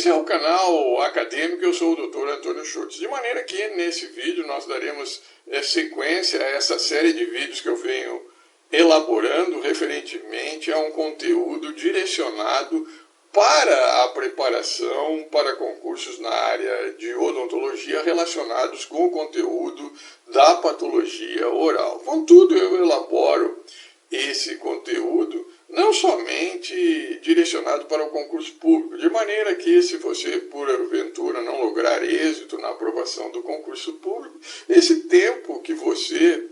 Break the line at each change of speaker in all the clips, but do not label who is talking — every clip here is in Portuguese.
Esse é o canal acadêmico, eu sou o Dr. Antônio Schultz. De maneira que nesse vídeo nós daremos sequência a essa série de vídeos que eu venho elaborando referentemente a um conteúdo direcionado para a preparação para concursos na área de odontologia relacionados com o conteúdo da patologia oral. Contudo, eu elaboro esse conteúdo não somente direcionado para o concurso público, de maneira que, se você, porventura, não lograr êxito na aprovação do concurso público, esse tempo que você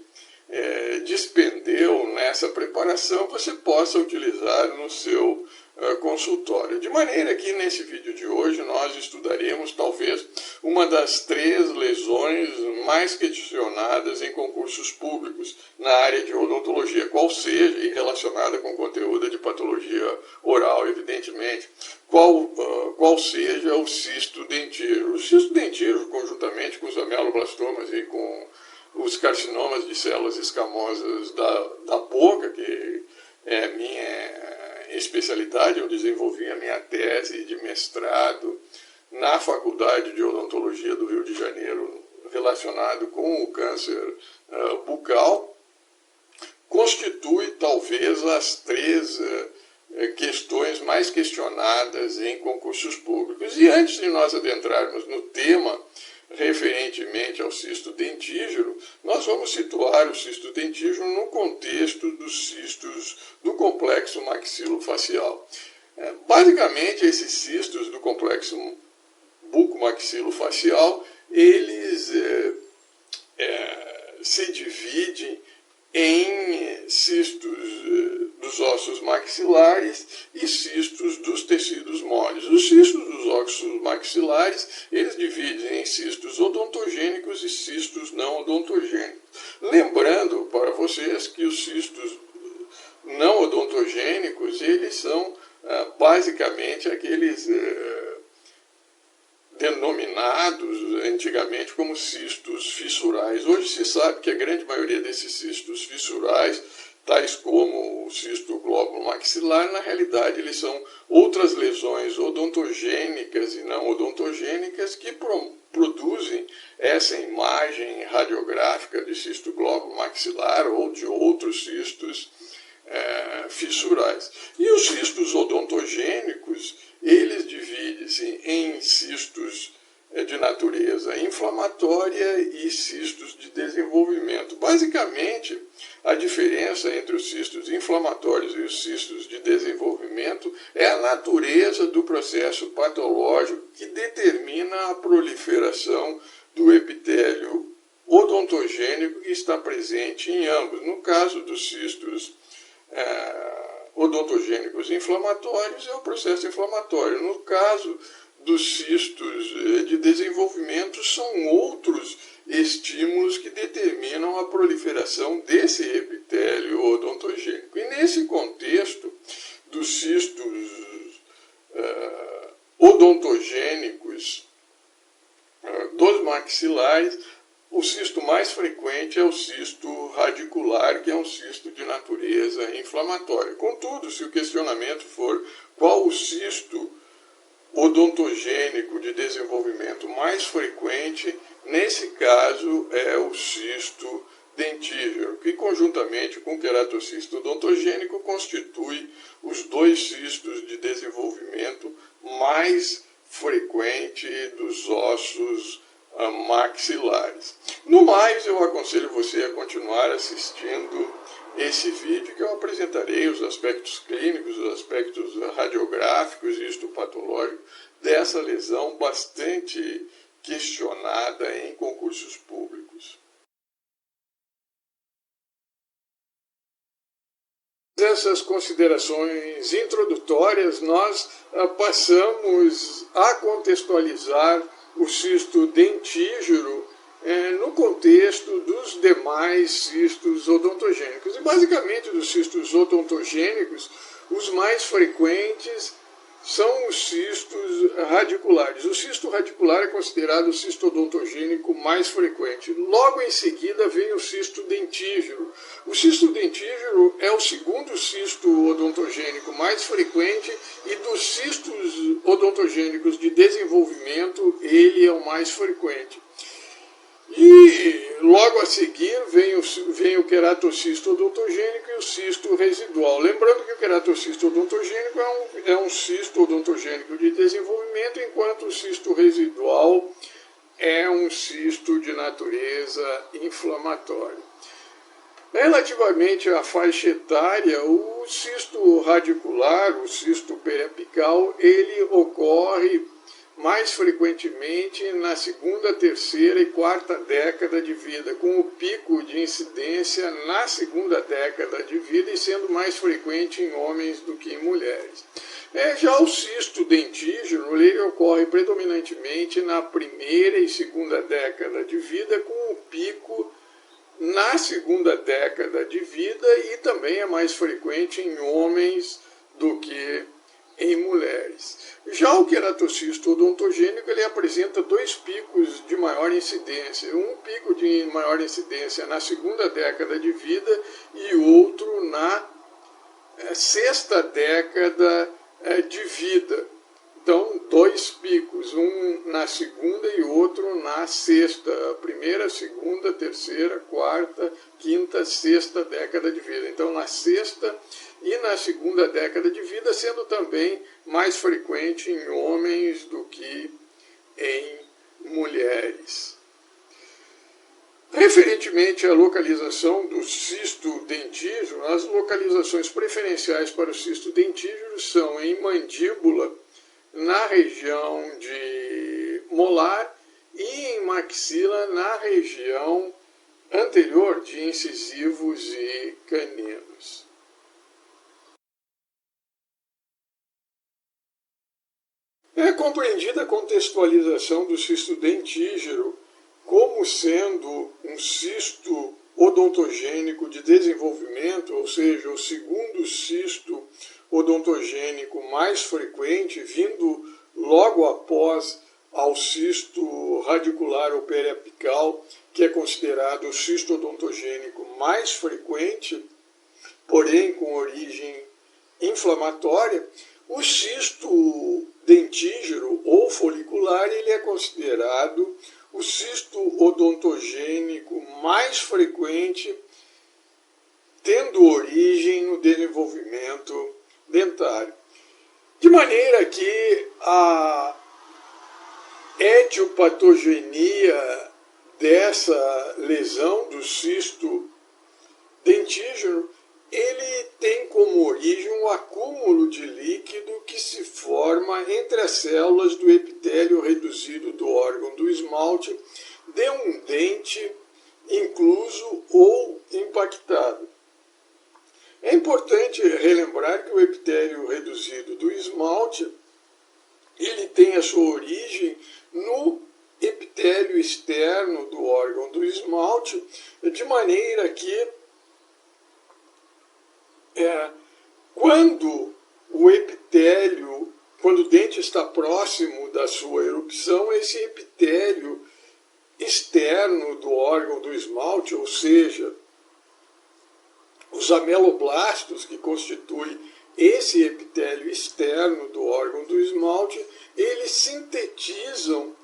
despendeu nessa preparação, você possa utilizar no seu consultório. De maneira que, nesse vídeo de hoje, nós estudaremos, talvez, uma das 3 lesões mais questionadas em concursos públicos na área de odontologia, qual seja, e relacionada com o conteúdo de patologia oral, evidentemente, qual seja o cisto dentígeno. O cisto dentígeno, conjuntamente com os ameloblastomas e com os carcinomas de células escamosas da boca, que é a minha especialidade, eu desenvolvi a minha tese de mestrado na Faculdade de Odontologia do Rio de Janeiro, relacionado com o câncer bucal, constitui talvez as 3 questões mais questionadas em concursos públicos. E antes de nós adentrarmos no tema referentemente ao cisto dentígeno, nós vamos situar o cisto dentígeno no contexto dos cistos do complexo maxilofacial. Basicamente, esses cistos do complexo bucomaxilofacial, eles se dividem em cistos dos ossos maxilares e cistos dos tecidos moles. Os cistos dos ossos maxilares, eles dividem em cistos odontogênicos e cistos não odontogênicos. Lembrando para vocês que os cistos não odontogênicos, eles são basicamente aqueles denominados antigamente como cistos fissurais. Hoje se sabe que a grande maioria desses cistos fissurais, tais como o cisto glóbulo maxilar, na realidade eles são outras lesões odontogênicas e não odontogênicas que produzem essa imagem radiográfica de cisto glóbulo maxilar ou de outros cistos fissurais. E os cistos odontogênicos, eles dividem-se em cistos de natureza inflamatória e cistos de desenvolvimento. Basicamente, a diferença entre os cistos inflamatórios e os cistos de desenvolvimento é a natureza do processo patológico que determina a proliferação do epitélio odontogênico que está presente em ambos. No caso dos cistos odontogênicos inflamatórios, é o processo inflamatório. No caso dos cistos de desenvolvimento, são outros estímulos que determinam a proliferação desse epitélio odontogênico. E nesse contexto dos cistos odontogênicos dos maxilares, o cisto mais frequente é o cisto radicular, que é um cisto de natureza inflamatória. Contudo, se o questionamento for qual o cisto odontogênico de desenvolvimento mais frequente, nesse caso é o cisto dentígeno, que conjuntamente com o queratocisto odontogênico constitui os 2 cistos de desenvolvimento mais frequentes dos ossos maxilares. No mais, eu aconselho você a continuar assistindo esse vídeo, que eu apresentarei os aspectos clínicos, os aspectos radiográficos e histopatológicos dessa lesão bastante questionada em concursos públicos. Essas considerações introdutórias, nós passamos a contextualizar o cisto dentígeno no contexto dos demais cistos odontogênicos. E basicamente dos cistos odontogênicos, os mais frequentes são os cistos radiculares. O cisto radicular é considerado o cisto odontogênico mais frequente. Logo em seguida vem o cisto dentígero. O cisto dentígero é o segundo cisto odontogênico mais frequente e dos cistos odontogênicos de desenvolvimento, ele é o mais frequente. E logo a seguir vem o queratocisto odontogênico e o cisto residual. Lembrando que o queratocisto odontogênico é um cisto odontogênico de desenvolvimento, enquanto o cisto residual é um cisto de natureza inflamatória. Relativamente à faixa etária, o cisto radicular, o cisto periapical, ele ocorre mais frequentemente na segunda, terceira e quarta década de vida, com o pico de incidência na segunda década de vida e sendo mais frequente em homens do que em mulheres. Já o cisto dentígeno, ele ocorre predominantemente na primeira e segunda década de vida, com o pico na segunda década de vida e também é mais frequente em homens do que em mulheres. Já o queratocisto odontogênico, ele apresenta dois picos de maior incidência. Um pico de maior incidência na segunda década de vida e outro na sexta década de vida. Então, dois picos, um na segunda e outro na sexta. Primeira, segunda, terceira, quarta, quinta, sexta década de vida. Então, na sexta e na segunda década de vida, sendo também mais frequente em homens do que em mulheres. Referentemente à localização do cisto dentígeno, as localizações preferenciais para o cisto dentígeno são em mandíbula, na região de molar e em maxila na região anterior de incisivos e caninos. É compreendida a contextualização do cisto dentígeno como sendo um cisto odontogênico de desenvolvimento, ou seja, o segundo cisto odontogênico mais frequente, vindo logo após ao cisto radicular ou periapical, que é considerado o cisto odontogênico mais frequente, porém com origem inflamatória. O cisto dentígeno ou folicular, ele é considerado o cisto odontogênico mais frequente, tendo origem no desenvolvimento dentário. De maneira que a etiopatogenia dessa lesão do cisto dentígeno, ele tem como origem um acúmulo de líquido que se forma entre as células do epitélio reduzido do órgão do esmalte de um dente incluso ou impactado. É importante relembrar que o epitélio reduzido do esmalte, ele tem a sua origem no epitélio externo do órgão do esmalte, de maneira que quando o dente está próximo da sua erupção, esse epitélio externo do órgão do esmalte, ou seja, os ameloblastos que constituem esse epitélio externo do órgão do esmalte, eles sintetizam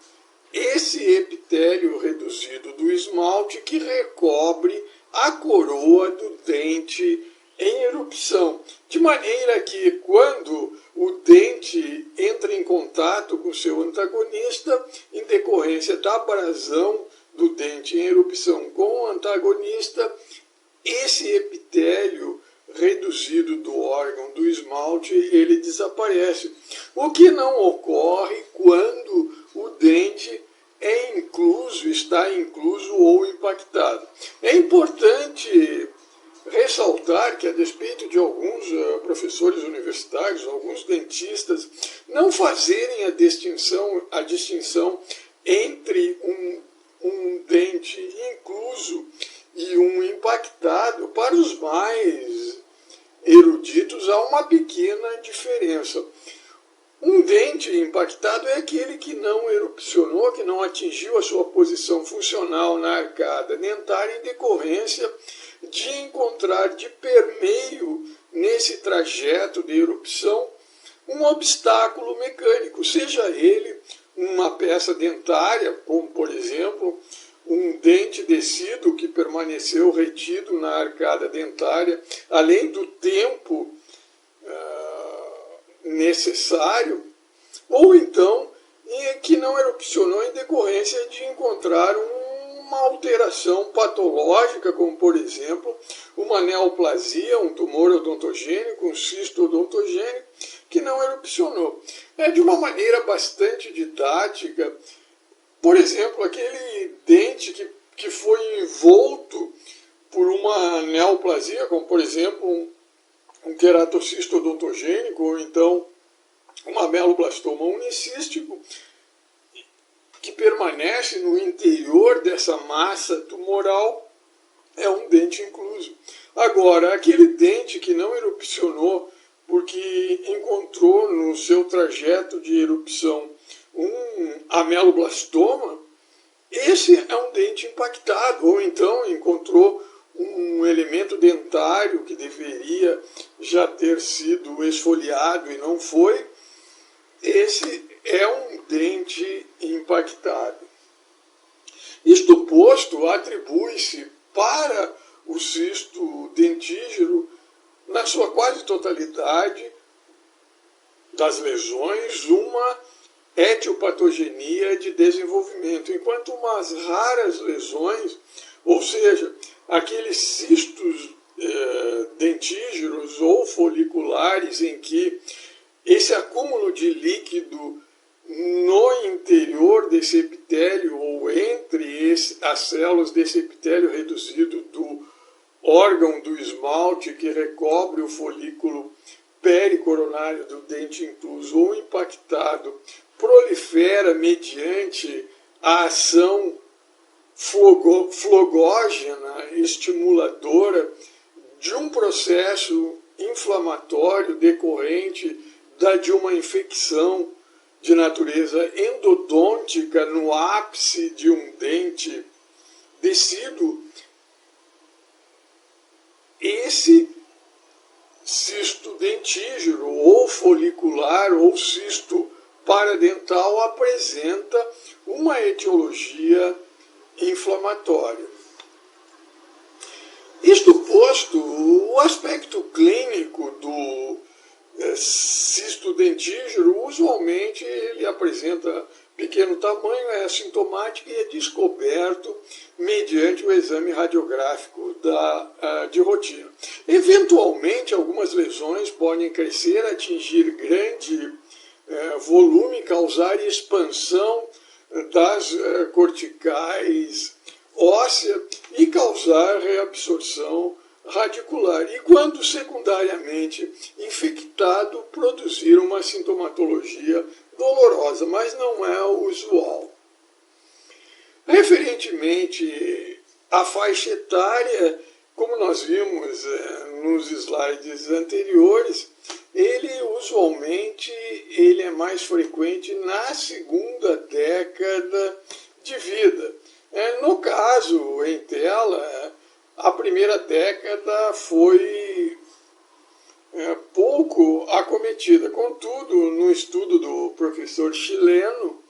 esse epitélio reduzido do esmalte que recobre a coroa do dente em erupção, de maneira que quando o dente entra em contato com seu antagonista, em decorrência da abrasão do dente em erupção com o antagonista, esse epitélio reduzido do órgão do esmalte, ele desaparece, o que não ocorre quando o dente está incluso ou impactado. É importante ressaltar que, a despeito de alguns professores universitários, alguns dentistas, não fazerem a distinção entre um dente incluso e um impactado, para os mais eruditos há uma pequena diferença. Um dente impactado é aquele que não erupcionou, que não atingiu a sua posição funcional na arcada dentária em decorrência de encontrar de permeio nesse trajeto de erupção um obstáculo mecânico, seja ele uma peça dentária, como por exemplo um dente descido que permaneceu retido na arcada dentária, além do tempo necessário, ou então que não erupcionou em decorrência de encontrar uma alteração patológica, como por exemplo uma neoplasia, um tumor odontogênico, um cisto odontogênico, que não erupcionou. De uma maneira bastante didática, por exemplo, aquele dente que foi envolto por uma neoplasia, como por exemplo um queratocisto odontogênico, ou então um ameloblastoma unicístico, que permanece no interior dessa massa tumoral, é um dente incluso. Agora, aquele dente que não erupcionou porque encontrou no seu trajeto de erupção um ameloblastoma, esse é um dente impactado, ou então encontrou um elemento dentário que deveria já ter sido esfoliado e não foi. Esse é um dente impactado. Isto posto, atribui-se para o cisto dentígero, na sua quase totalidade das lesões, uma etiopatogenia de desenvolvimento, enquanto umas raras lesões, ou seja, aqueles cistos dentígeros ou foliculares em que esse acúmulo de líquido no interior desse epitélio ou entre as células desse epitélio reduzido do órgão do esmalte que recobre o folículo pericoronário do dente incluso ou impactado prolifera mediante a ação flogógena estimuladora de um processo inflamatório decorrente de uma infecção de natureza endodôntica no ápice de um dente descido. Esse cisto dentígero ou folicular ou cisto paradental apresenta uma etiologia inflamatória. Isto posto, o aspecto clínico do cisto dentígero, usualmente ele apresenta pequeno tamanho, é assintomático e é descoberto mediante o exame radiográfico de rotina. Eventualmente, algumas lesões podem crescer, atingir grande volume, causar expansão das corticais óssea e causar reabsorção radicular. E quando secundariamente infectado, produzir uma sintomatologia dolorosa, mas não é o usual. Referentemente à faixa etária, como nós vimos nos slides anteriores, ele usualmente é mais frequente na segunda década de vida. No caso, em tela, a primeira década foi pouco acometida. Contudo, no estudo do professor chileno,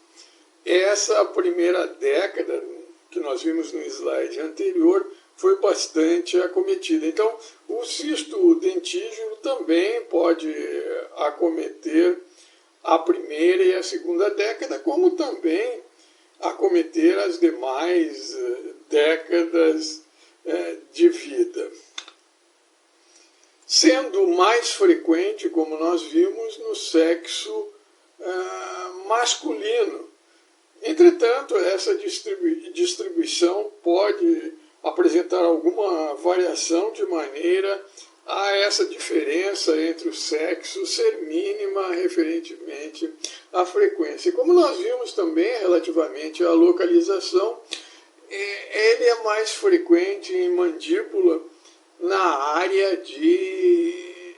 essa primeira década, que nós vimos no slide anterior, foi bastante acometida. Então, o cisto dentígero também pode acometer a primeira e a segunda década, como também acometer as demais décadas de vida. Sendo mais frequente, como nós vimos, no sexo masculino. Entretanto, essa distribuição pode apresentar alguma variação de maneira a essa diferença entre os sexos ser mínima referentemente à frequência. Como nós vimos também relativamente à localização, ele é mais frequente em mandíbula na área de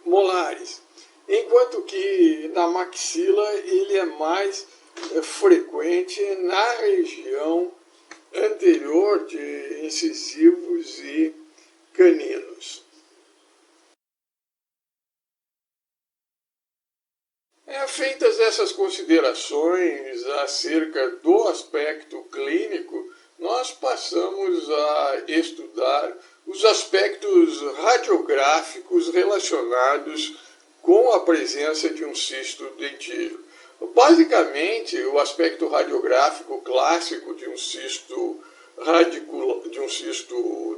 molares. enquanto que na maxila ele é mais frequente na região anterior de incisivos e caninos. Feitas essas considerações acerca do aspecto clínico, nós passamos a estudar os aspectos radiográficos relacionados com a presença de um cisto dentígeno. Basicamente, o aspecto radiográfico clássico de um cisto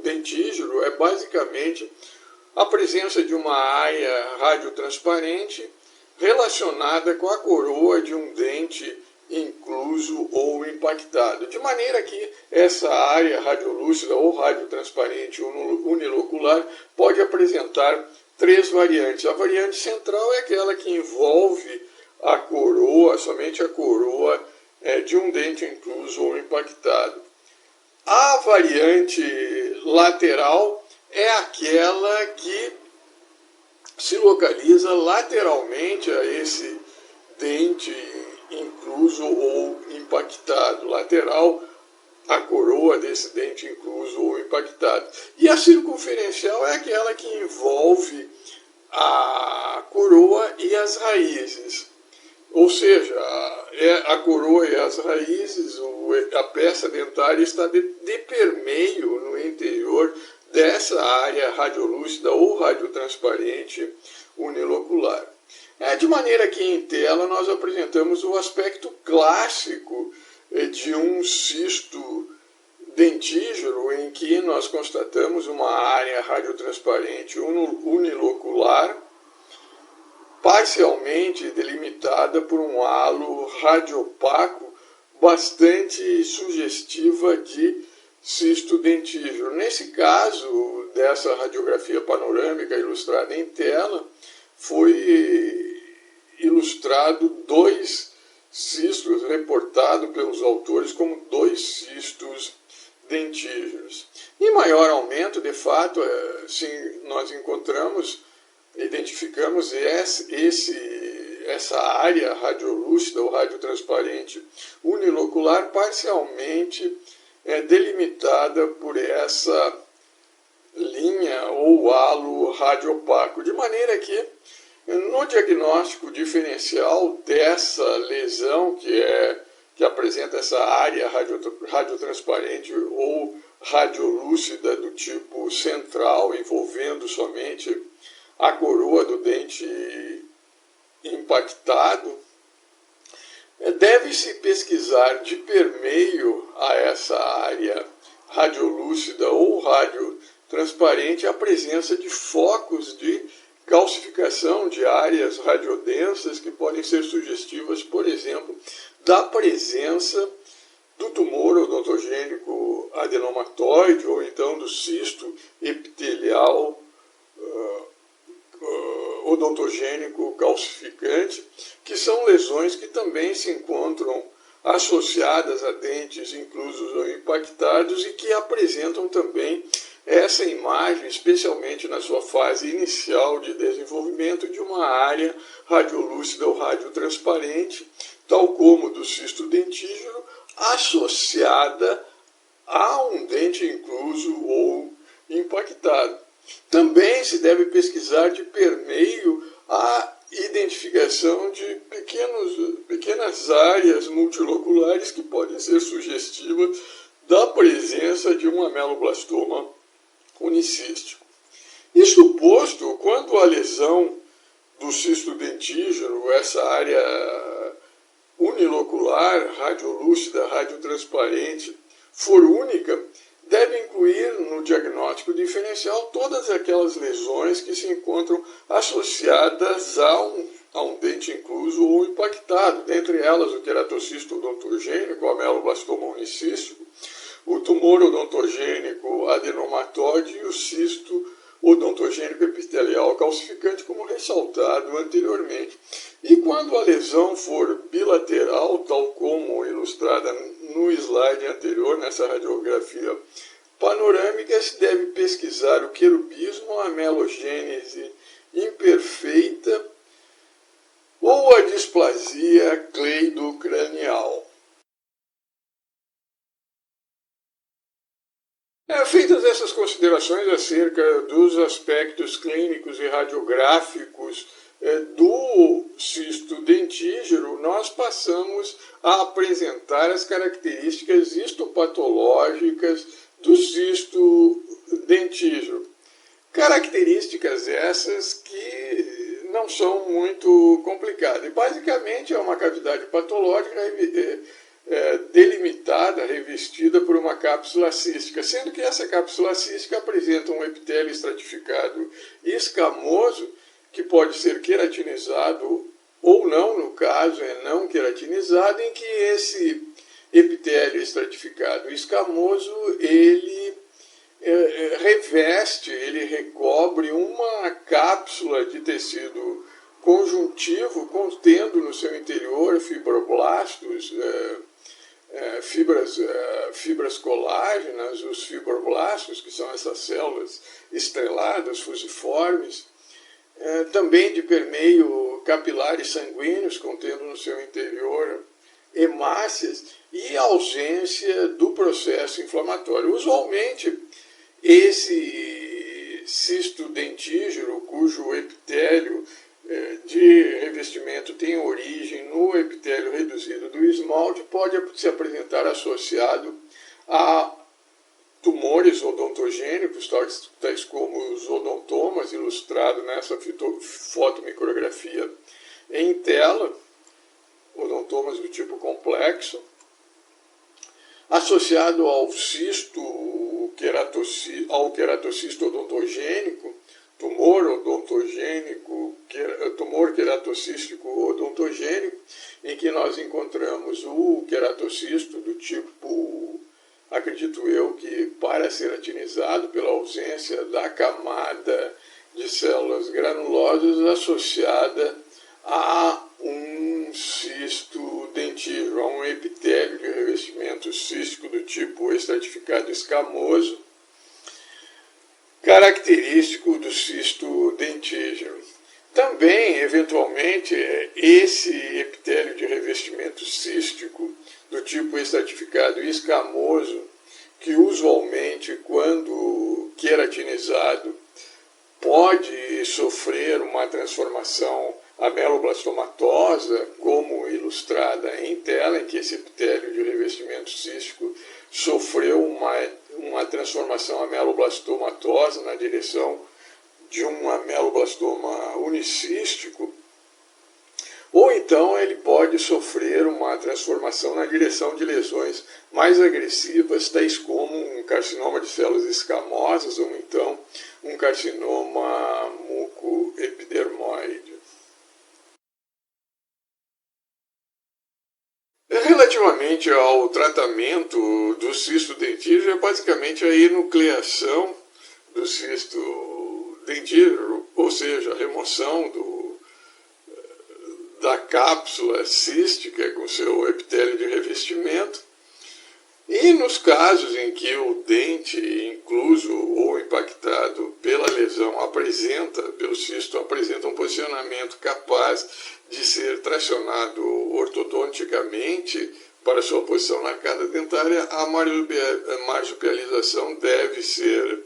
dentígeno é basicamente a presença de uma área radiotransparente relacionada com a coroa de um dente incluso ou impactado, de maneira que essa área radiolúcida ou radiotransparente unilocular pode apresentar três variantes. A variante central é aquela que envolve a coroa, somente a coroa de um dente incluso ou impactado. A variante lateral é aquela que se localiza lateralmente a esse dente incluso ou impactado, lateral à coroa desse dente incluso ou impactado. E a circunferencial é aquela que envolve a coroa e as raízes. Ou seja, a coroa e as raízes, a peça dentária está de permeio no interior dessa área radiolúcida ou radiotransparente unilocular. De maneira que em tela nós apresentamos o aspecto clássico de um cisto dentígeno, em que nós constatamos uma área radiotransparente unilocular, parcialmente delimitada por um halo radiopaco bastante sugestiva de cisto dentígeno. Nesse caso, dessa radiografia panorâmica ilustrada em tela, foi ilustrado dois cistos, reportado pelos autores como dois cistos dentígenos. Em maior aumento, de fato, sim, nós identificamos essa área radiolúcida ou radiotransparente unilocular parcialmente delimitada por essa linha ou halo radiopaco, de maneira que no diagnóstico diferencial dessa lesão que apresenta essa área radiotransparente ou radiolúcida do tipo central, envolvendo somente a coroa do dente impactado, deve-se pesquisar de permeio a essa área radiolúcida ou radiotransparente a presença de focos de calcificação de áreas radiodensas que podem ser sugestivas, por exemplo, da presença do tumor odontogênico adenomatoide ou então do cisto epitelial odontogênico calcificante, que são lesões que também se encontram associadas a dentes inclusos ou impactados e que apresentam também essa imagem, especialmente na sua fase inicial de desenvolvimento, de uma área radiolúcida ou radiotransparente, tal como do cisto dentígeno, associada a um dente incluso ou impactado. Também se deve pesquisar de permeio a identificação de pequenas áreas multiloculares que podem ser sugestivas da presença de um ameloblastoma unicístico. Isto posto, quando a lesão do cisto dentígeno, essa área unilocular, radiolúcida, radiotransparente, for única, deve incluir no diagnóstico diferencial todas aquelas lesões que se encontram associadas a um dente incluso ou impactado, dentre elas o queratocisto odontogênico, o ameloblastoma unicístico, o tumor odontogênico adenomatoide e o cisto odontogênico epitelial calcificante, como ressaltado anteriormente. E quando a lesão for bilateral, tal como ilustrada no slide anterior, nessa radiografia panorâmica, se deve pesquisar o querubismo, a amelogênese imperfeita ou a displasia cleidocranial. Feitas essas considerações acerca dos aspectos clínicos e radiográficos do cisto dentígero, nós passamos a apresentar as características histopatológicas do cisto dentígero. Características essas que não são muito complicadas. E basicamente é uma cavidade patológica delimitada, revestida por uma cápsula cística, sendo que essa cápsula cística apresenta um epitélio estratificado escamoso, que pode ser queratinizado ou não, no caso é não queratinizado, em que esse epitélio estratificado escamoso, ele reveste, ele recobre uma cápsula de tecido conjuntivo, contendo no seu interior fibroblastos, fibras colágenas, os fibroblastos, que são essas células estreladas, fusiformes, também de permeio capilares sanguíneos, contendo no seu interior hemácias, e ausência do processo inflamatório. Usualmente, esse cisto dentígero, cujo epitélio de revestimento tem origem no epitélio reduzido do esmalte, pode se apresentar associado a tumores odontogênicos, tais como os odontomas, ilustrado nessa fotomicrografia em tela, odontomas do tipo complexo, associado ao queratocisto odontogênico, tumor queratocístico odontogênico, em que nós encontramos o queratocisto do tipo, acredito eu, que paraceratinizado pela ausência da camada de células granulosas associada a um cisto dentígero, a um epitélio de revestimento cístico do tipo estratificado escamoso, característico do cisto dentígero. Também, eventualmente, esse epitélio de revestimento cístico do tipo estratificado escamoso, que usualmente, quando queratinizado, pode sofrer uma transformação ameloblastomatosa, como ilustrada em tela, em que esse epitélio de revestimento cístico sofreu uma transformação ameloblastomatosa na direção de um ameloblastoma unicístico, ou então ele pode sofrer uma transformação na direção de lesões mais agressivas, tais como um carcinoma de células escamosas, ou então um carcinoma mucoepidermoide. Relativamente ao tratamento do cisto dentígero, é basicamente a enucleação do cisto dentígero, ou seja, a remoção da cápsula cística com seu epitélio de revestimento. E nos casos em que o dente incluso ou impactado pela lesão pelo cisto, apresenta um posicionamento capaz de ser tracionado ortodonticamente para sua posição na arcada dentária, a marsupialização deve ser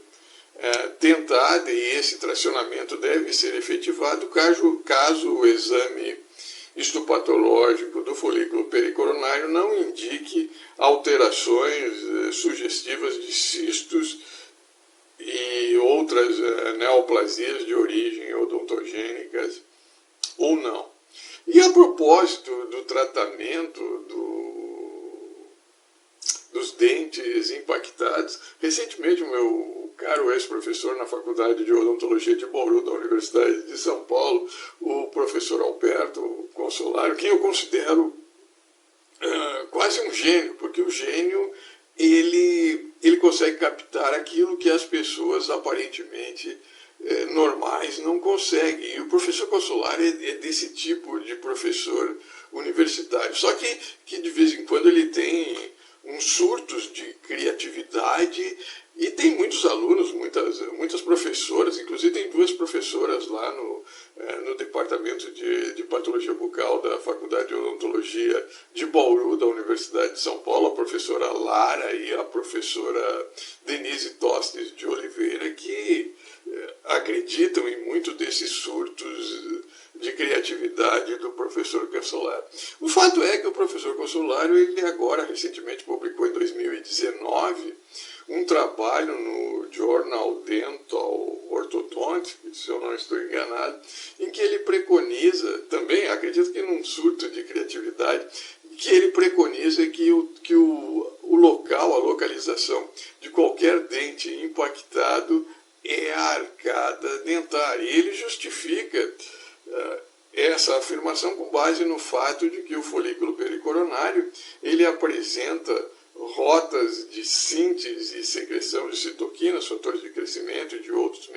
tentada e esse tracionamento deve ser efetivado caso o exame histopatológico do folículo pericoronário não indique alterações sugestivas de cistos e outras neoplasias de origem odontogênicas ou não. E a propósito do tratamento dos dentes impactados, recentemente o meu caro ex-professor na Faculdade de Odontologia de Bauru da Universidade de São Paulo, o professor Alberto Consolaro, quem eu considero quase um gênio, porque o gênio ele consegue captar aquilo que as pessoas aparentemente normais não conseguem. E o professor Consolaro é desse tipo de professor universitário, só que de vez em quando ele tem uns surtos de criatividade e tem muitos alunos, muitas professoras, inclusive tem 2 professoras lá no departamento de patologia Lara e a professora Denise Tostes de Oliveira, que acreditam em muito desses surtos de criatividade do professor Cancelaro. O fato é que o professor Cancelaro, ele agora, recentemente, publicou em 2019 um trabalho no Journal Dental Orthodontic, se eu não estou enganado, em que ele preconiza, também acredito que num surto de criatividade, que ele preconiza que o local, a localização de qualquer dente impactado é a arcada dentária. E ele justifica essa afirmação com base no fato de que o folículo pericoronário ele apresenta rotas de síntese e secreção de citoquinas, fatores de crescimento e de outros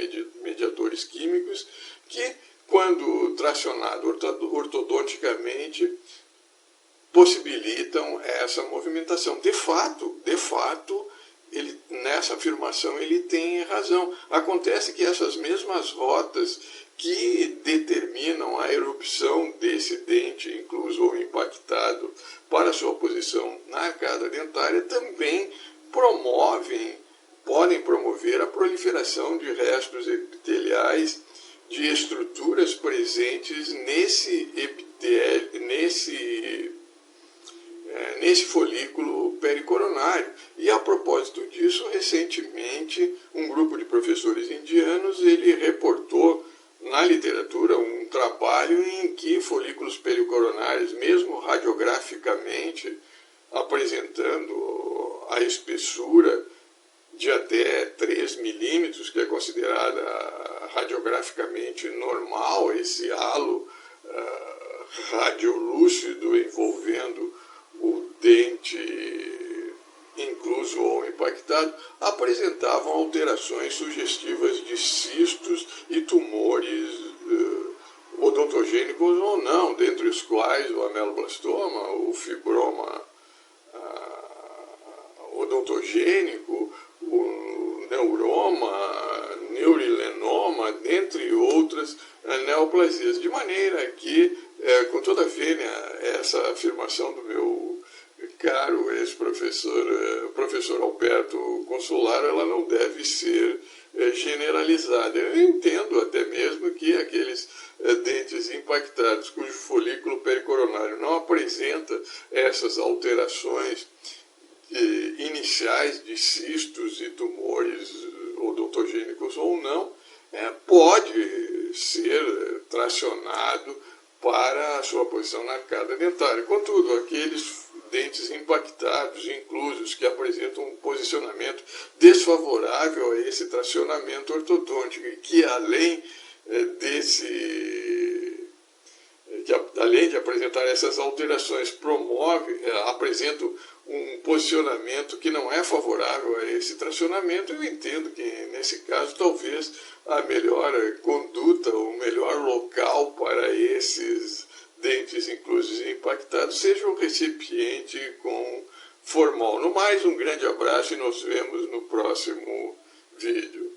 mediadores químicos que, quando tracionado ortodonticamente, possibilitam essa movimentação. De fato, nessa afirmação ele tem razão. Acontece que essas mesmas rotas que determinam a erupção desse dente incluso ou impactado para sua posição na arcada dentária também podem promover a proliferação de restos epiteliais de estruturas presentes nesse folículo pericoronário. E a propósito disso, recentemente, um grupo de professores indianos ele reportou na literatura um trabalho em que folículos pericoronários, mesmo radiograficamente, apresentando a espessura de até 3 milímetros, que é considerada radiograficamente normal, esse halo radiolúcido envolvendo o dente incluso ou impactado, apresentavam alterações sugestivas de cistos e tumores odontogênicos ou não, dentre os quais o ameloblastoma, o fibroma odontogênico, o neuroma, neurilenoma, dentre outras neoplasias. De maneira que, com toda a vênia, essa afirmação do meu caro professor Alberto Consolaro, ela não deve ser generalizada. Eu entendo até mesmo que aqueles dentes impactados cujo folículo pericoronário não apresenta essas alterações iniciais de cistos e tumores odontogênicos ou não, pode ser tracionado para a sua posição na arcada dentária. Contudo, aqueles dentes impactados, inclusos, que apresentam um posicionamento desfavorável a esse tracionamento ortodôntico e que, além de apresentar essas alterações, apresentam um posicionamento que não é favorável a esse tracionamento, eu entendo que, nesse caso, talvez a melhor conduta, o melhor local para esses dentes inclusos e impactados seja um recipiente com formol. No mais, um grande abraço e nos vemos no próximo vídeo.